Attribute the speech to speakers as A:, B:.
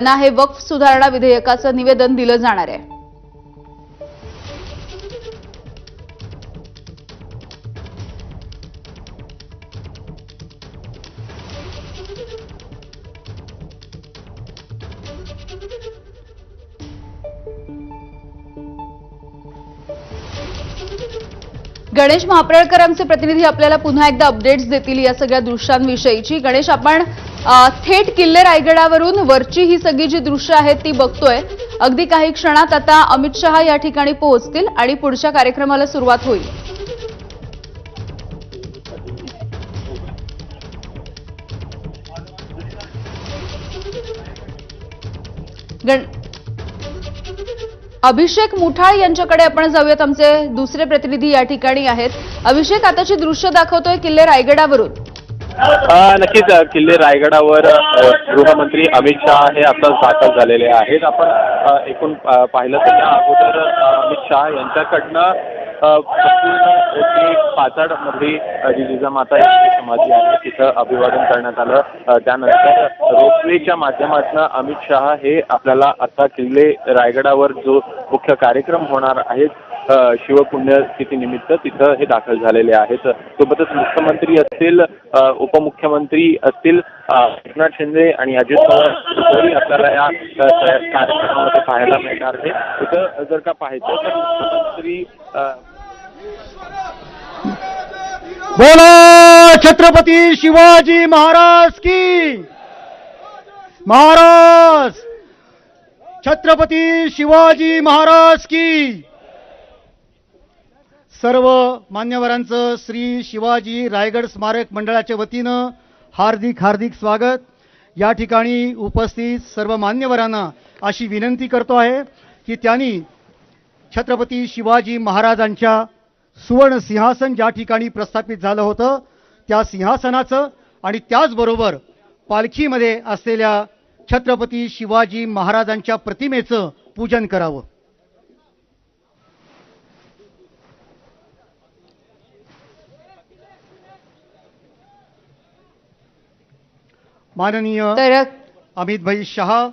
A: त्यांना हे वक्फ सुधारणा विधेयकाचं निवेदन दिलं जाणार आहे। गणेश महाप्रळकर आमचे प्रतिनिधी आपल्याला पुन्हा एकदा अपडेट्स देतील या सगळ्या दृश्यांविषयीची। गणेश, आपण थेट किल्ले रायगडावरून वरची ही सगळी जी दृश्य आहेत ती बघतोय। अगदी काही क्षणात आता अमित शहा या ठिकाणी पोहोचतील आणि पुढच्या कार्यक्रमाला सुरुवात होईल। अभिषेक मुठाळ यांच्याकडे आपण जाऊयात। आमचे दुसरे प्रतिनिधी या ठिकाणी आहेत। अभिषेक, आताची दृश्य दाखवतोय किल्ले रायगडावरून।
B: नक्कीच किल्ले रायगडावर गृहमंत्री अमित शहा हे आता दाखल झालेले आहेत। आपण एकूण पाहिलं तर त्या अगोदर अमित शहा यांच्याकडनं पाचाडमधली जी जिजामाता यांची समाधी आहे तिथं अभिवादन करण्यात आलं। त्यानंतर रोपवेच्या माध्यमातून अमित शहा हे आपल्याला आता किल्ले रायगडावर जो मुख्य कार्यक्रम होणार आहे शिवपुण्यतिथी निमित्त तिथं हे दाखल झालेले आहेत। सोबतच मुख्यमंत्री असतील, उपमुख्यमंत्री असतील, एकनाथ शिंदे आणि अजित पवार आपल्याला या कार्यक्रमामध्ये पाहायला मिळणार आहे। तिथं जर का पाहायचं तर मुख्यमंत्री
C: बोला छत्रपती शिवाजी महाराज की महाराज, छत्रपती शिवाजी महाराज की। सर्व मान्यवरांचं श्री शिवाजी रायगड स्मारक मंडळाच्या वतीनं हार्दिक हार्दिक स्वागत। या ठिकाणी उपस्थित सर्व मान्यवरांना अशी विनंती करतो आहे की त्यांनी छत्रपती शिवाजी महाराजांच्या सुवर्ण सिंहासन ज्या ठिकाणी प्रस्थापित झालं होतं त्या सिंहासनाचं आणि त्याचबरोबर पालखीमध्ये असलेल्या छत्रपती शिवाजी महाराजांच्या प्रतिमेचं पूजन करावं। माननीय अमित भाई शहा